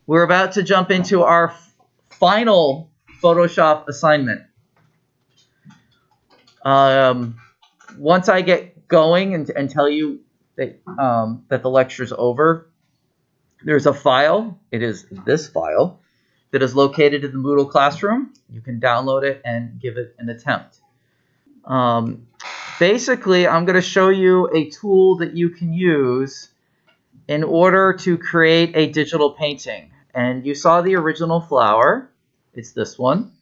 We're about to jump into our final Photoshop assignment. Once I get going and tell you that, that the lecture's over, there's a file. It is this file that is located in the Moodle Classroom. You can download it and give it an attempt. Basically, I'm going to show you a tool that you can use in order to create a digital painting. And you saw the original flower. It's this one,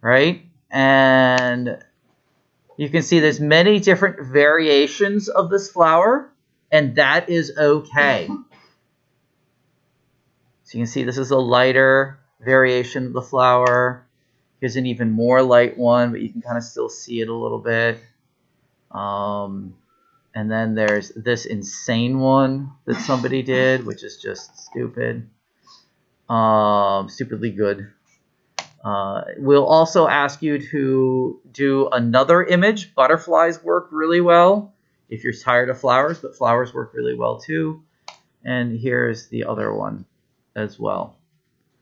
right? And you can see there's many different variations of this flower, and that is okay. So you can see this is a lighter variation of the flower. Here's an even more light one, but you can kind of still see it a little bit. And then there's this insane one that somebody did, which is just stupid. Stupidly good. We'll also ask you to do another image. Butterflies work really well if you're tired of flowers, but flowers work really well too. And here's the other one as well.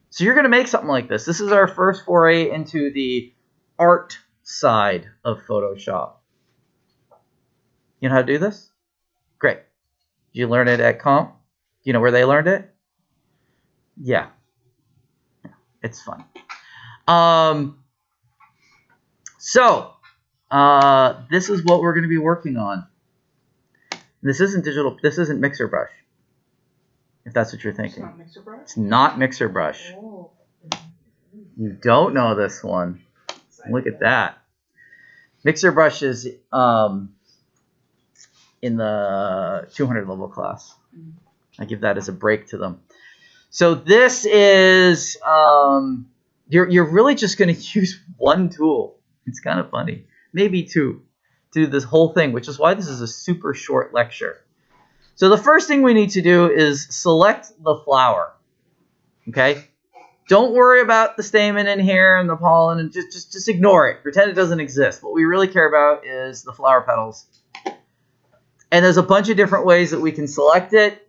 So you're going to make something like this. This is our first foray into the art side of Photoshop. You know how to do this? Great. Did you learn it at Comp? Do you know where they learned it? Yeah. It's fun. This is what we're going to be working on. This isn't digital. This isn't Mixer Brush. If that's what you're thinking. It's not Mixer Brush? It's not Mixer Brush. Oh. You don't know this one. Look at that. Mixer Brush is in the 200 level class. I give that as a break to them. So this is, you're really just going to use one tool. It's kind of funny. Maybe two to do this whole thing, which is why this is a super short lecture. So the first thing we need to do is select the flower. Okay? Don't worry about the stamen in here and the pollen, and just ignore it. Pretend it doesn't exist. What we really care about is the flower petals. And there's a bunch of different ways that we can select it.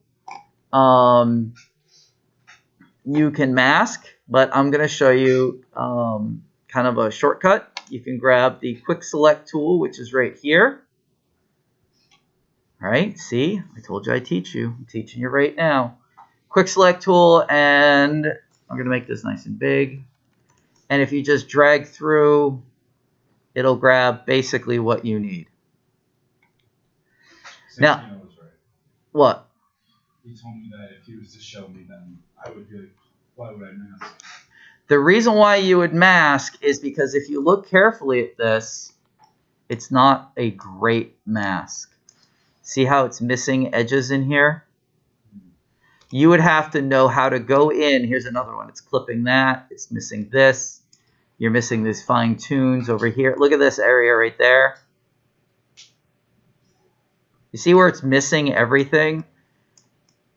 You can mask, but I'm going to show you kind of a shortcut. You can grab the quick select tool, which is right here. All right, see, I told you I'd teach you. I'm teaching you right now. Quick select tool, and I'm going to make this nice and big. And if you just drag through, it'll grab basically what you need. Now, was right. What? He told me that if he was to show me, then I would be like, why would I mask? The reason why you would mask is because if you look carefully at this, it's not a great mask. See how it's missing edges in here? You would have to know how to go in. Here's another one. It's clipping that. It's missing this. You're missing these fine tunes over here. Look at this area right there. You see where it's missing everything?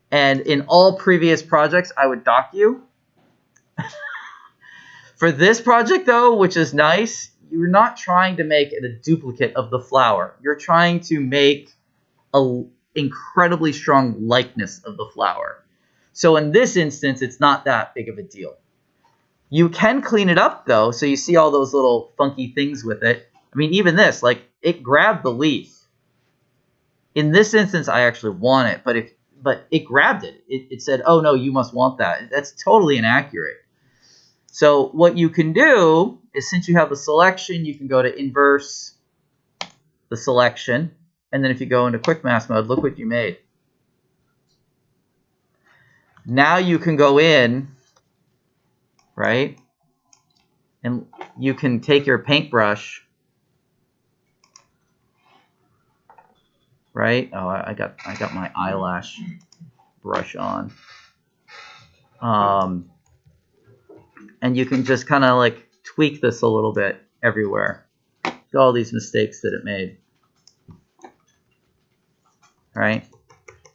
And in all previous projects, I would dock you. For this project, though, which is nice, you're not trying to make it a duplicate of the flower. You're trying to make an incredibly strong likeness of the flower. So in this instance, it's not that big of a deal. You can clean it up, though, so you see all those little funky things with it. I mean, even this, like, it grabbed the leaf. In this instance, I actually want it, but it grabbed it. It said, oh, no, you must want that. That's totally inaccurate. So what you can do is, since you have the selection, you can go to inverse the selection. And then if you go into quick mask mode, look what you made. Now you can go in, right? And you can take your paintbrush, right? Oh, I got my eyelash brush on. And you can just kind of like tweak this a little bit everywhere. Look at all these mistakes that it made. Right?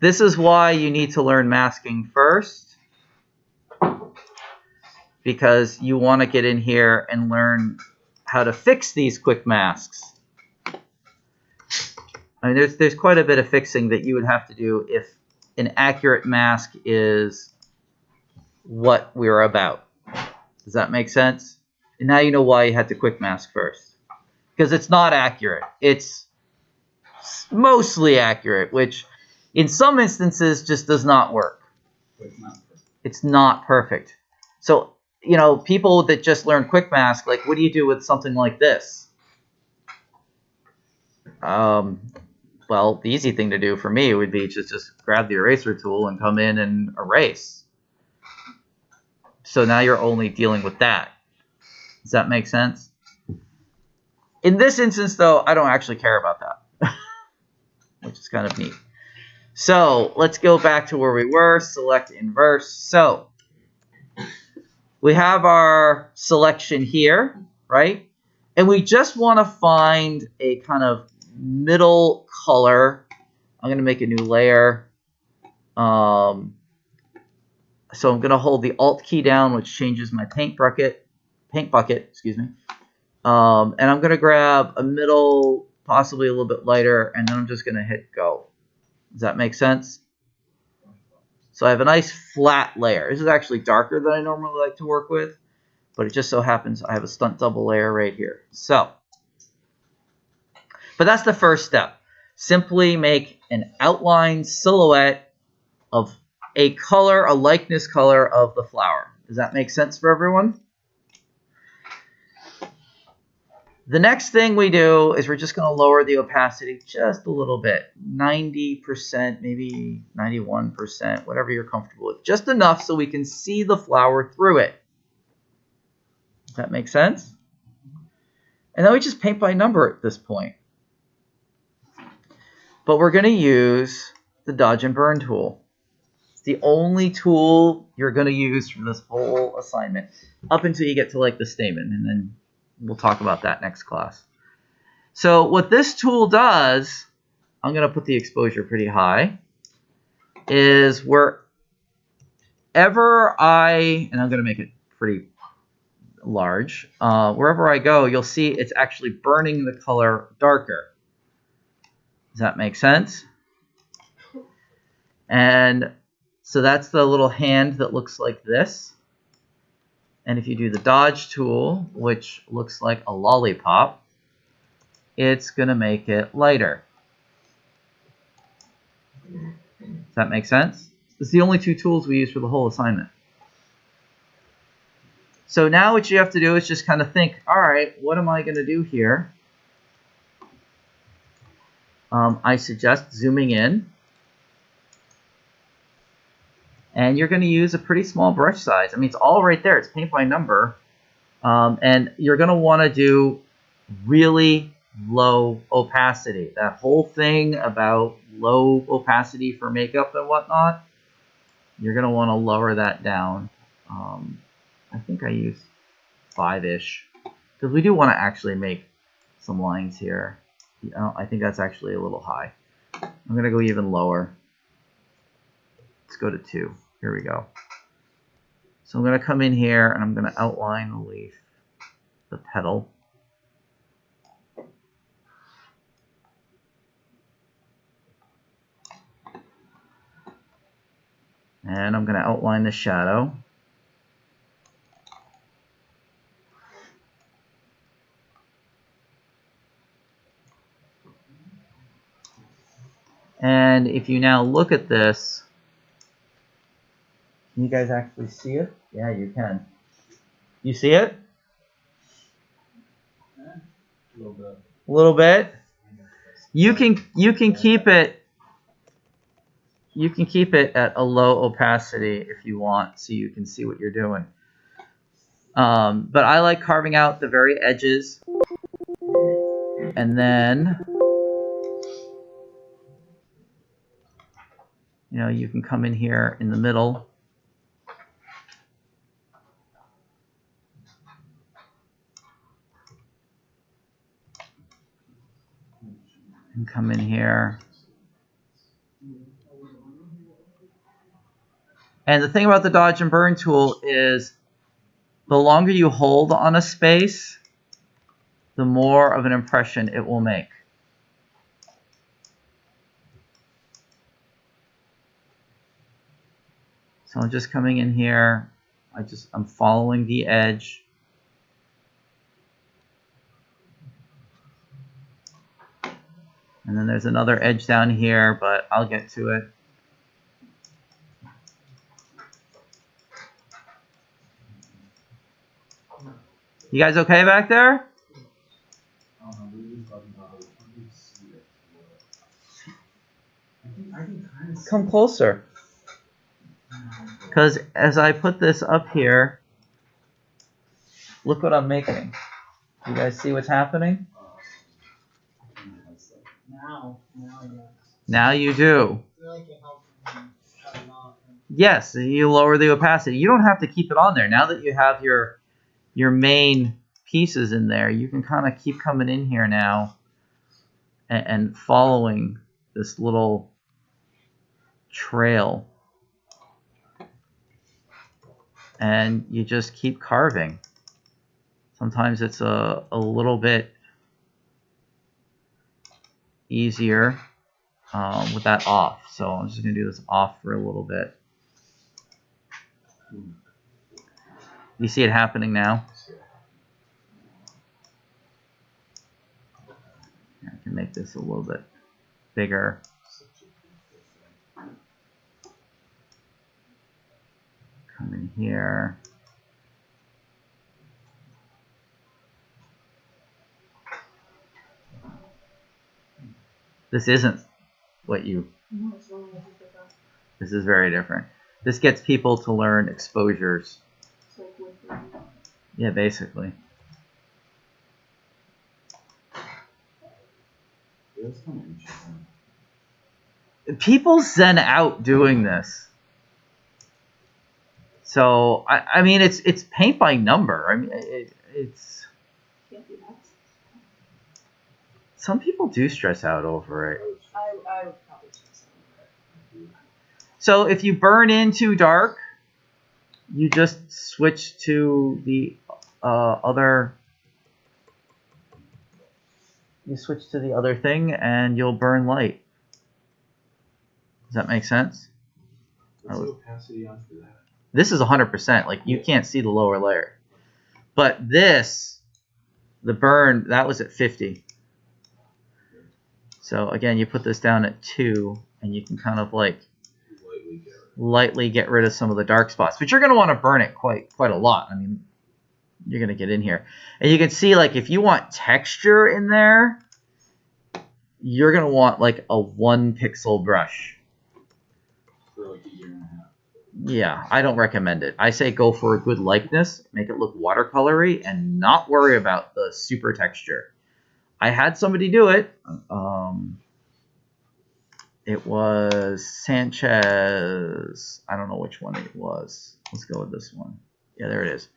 This is why you need to learn masking first, because you want to get in here and learn how to fix these quick masks. I mean, there's quite a bit of fixing that you would have to do if an accurate mask is what we were about. Does that make sense? And now you know why you had to quick mask first. Because it's not accurate. It's mostly accurate, which in some instances just does not work. It's not perfect. So, you know, people that just learn quick mask, like, what do you do with something like this? Well, the easy thing to do for me would be just grab the eraser tool and come in and erase. So now you're only dealing with that. Does that make sense? In this instance, though, I don't actually care about that, which is kind of neat. So let's go back to where we were, select inverse. So we have our selection here, right? And we just want to find a kind of middle color. I'm going to make a new layer. So I'm going to hold the Alt key down, which changes my paint bucket, excuse me. And I'm going to grab a middle, possibly a little bit lighter, and then I'm just going to hit go. Does that make sense? So I have a nice flat layer. This is actually darker than I normally like to work with, but it just so happens I have a stunt double layer right here. So, but that's the first step. Simply make an outline silhouette of a color, a likeness color of the flower. Does that make sense for everyone? The next thing we do is we're just going to lower the opacity just a little bit. 90%, maybe 91%, whatever you're comfortable with. Just enough so we can see the flower through it. Does that make sense? And then we just paint by number at this point. But we're going to use the dodge and burn tool. It's the only tool you're going to use for this whole assignment up until you get to like the stamen, and then we'll talk about that next class. So what this tool does, I'm going to put the exposure pretty high, is wherever and I'm going to make it pretty large, wherever I go, you'll see it's actually burning the color darker. Does that make sense? And so that's the little hand that looks like this. And if you do the dodge tool, which looks like a lollipop, it's going to make it lighter. Does that make sense? It's the only two tools we use for the whole assignment. So now what you have to do is just kind of think, all right, what am I going to do here? I suggest zooming in. And you're going to use a pretty small brush size. I mean, it's all right there. It's paint by number. And you're going to want to do really low opacity. That whole thing about low opacity for makeup and whatnot, you're going to want to lower that down. I think I use 5-ish. Because we do want to actually make some lines here. I think that's actually a little high. I'm going to go even lower. Let's go to 2. Here we go. So I'm going to come in here and I'm going to outline the leaf, the petal. And I'm going to outline the shadow. And if you now look at this, can you guys actually see it? Yeah, you can. You see it? A little bit. A little bit. You can keep it. You can keep it at a low opacity if you want, so you can see what you're doing. But I like carving out the very edges, and then you can come in here in the middle. And come in here. And the thing about the dodge and burn tool is the longer you hold on a space, the more of an impression it will make. So I'm just coming in here I'm following the edge. And then there's another edge down here, but I'll get to it. You guys okay back there? Come closer. Because as I put this up here, look what I'm making. You guys see what's happening? Now you do. Yes, you lower the opacity. You don't have to keep it on there. Now that you have your main pieces in there, you can kind of keep coming in here now and following this little trail. And you just keep carving. Sometimes it's a little bit easier with that off. So I'm just going to do this off for a little bit. You see it happening now? I can make this a little bit bigger. Come in here. This isn't what you... This is very different. This gets people to learn exposures. Yeah, basically. People zen out doing this. So I mean, it's paint by number. I mean, it's. Some people do stress out over it. I would probably stress out. So if you burn in too dark, you just switch to the other. You switch to the other thing, and you'll burn light. Does that make sense? What's the opacity on for that? This is 100%. Like, you can't see the lower layer. But this, the burn, that was at 50. So again, you put this down at 2, and you can kind of like lightly get rid of some of the dark spots. But you're going to want to burn it quite a lot. I mean, you're going to get in here. And you can see, like, if you want texture in there, you're going to want like a 1 pixel brush. For like a year and a half. Yeah, I don't recommend it. I say go for a good likeness, make it look watercolory, and not worry about the super texture. I had somebody do it. It was Sanchez. I don't know which one it was. Let's go with this one. Yeah, there it is.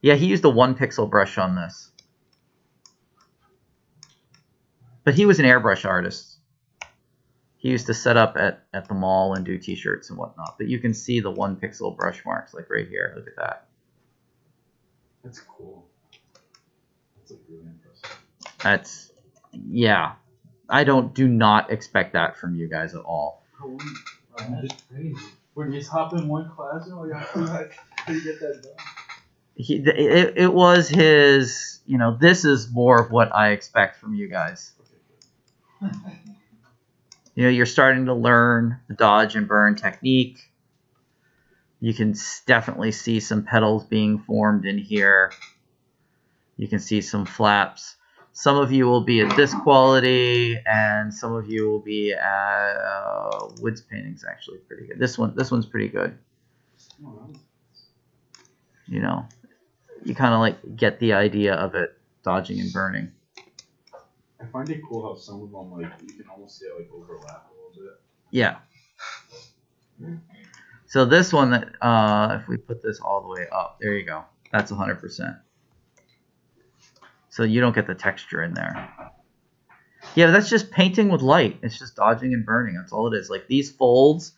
Yeah, he used a 1 pixel brush on this. But he was an airbrush artist. He used to set up at the mall and do t-shirts and whatnot. But you can see the 1 pixel brush marks, like right here. Look at that. That's cool. That's like really impressive. That's, yeah. I do not expect that from you guys at all. That's crazy. When you just hop in one class, and how do you get that done? It was his, you know, this is more of what I expect from you guys. You know, you're starting to learn the dodge and burn technique. You can definitely see some petals being formed in here. You can see some flaps. Some of you will be at this quality, and some of you will be at Woods painting's actually pretty good. This one's pretty good. You know, you kind of like get the idea of it, dodging and burning. I find it cool how some of them, like, you can almost see it, like, overlap a little bit. Yeah. So this one, that if we put this all the way up, there you go. That's 100%. So you don't get the texture in there. Yeah, that's just painting with light. It's just dodging and burning. That's all it is. Like these folds,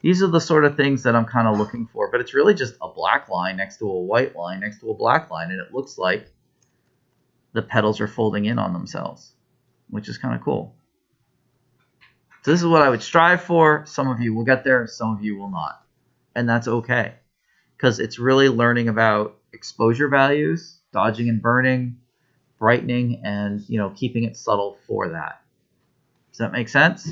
these are the sort of things that I'm kind of looking for. But it's really just a black line next to a white line next to a black line. And it looks like the petals are folding in on themselves, which is kind of cool. So this is what I would strive for. Some of you will get there. Some of you will not. And that's okay. because it's really learning about exposure values, dodging and burning, brightening, and keeping it subtle for that. Does that make sense?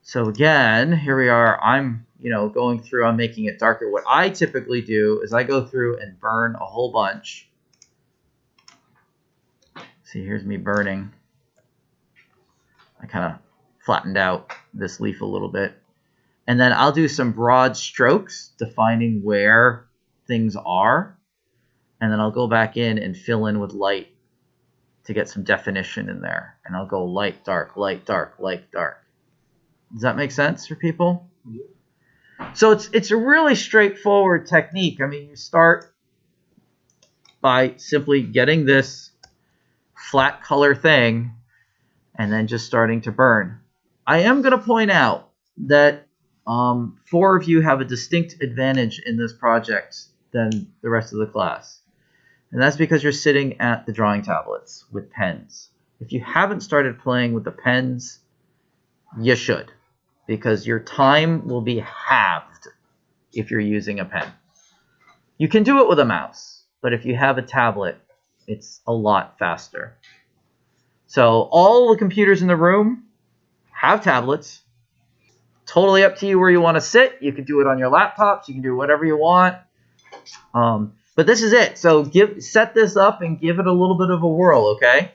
So again, here we are. I'm going through. I'm making it darker. What I typically do is I go through and burn a whole bunch. See, here's me burning. I kind of flattened out this leaf a little bit. And then I'll do some broad strokes defining where things are. And then I'll go back in and fill in with light to get some definition in there. And I'll go light, dark, light, dark, light, dark. Does that make sense for people? Yeah. So it's a really straightforward technique. I mean, you start by simply getting this flat color thing and then just starting to burn. I am going to point out that 4 of you have a distinct advantage in this project than the rest of the class. And that's because you're sitting at the drawing tablets with pens. If you haven't started playing with the pens, you should, because your time will be halved if you're using a pen. You can do it with a mouse, but if you have a tablet, it's a lot faster. So all the computers in the room have tablets. Totally up to you where you want to sit. You can do it on your laptops. You can do whatever you want. But this is it. So set this up and give it a little bit of a whirl, okay?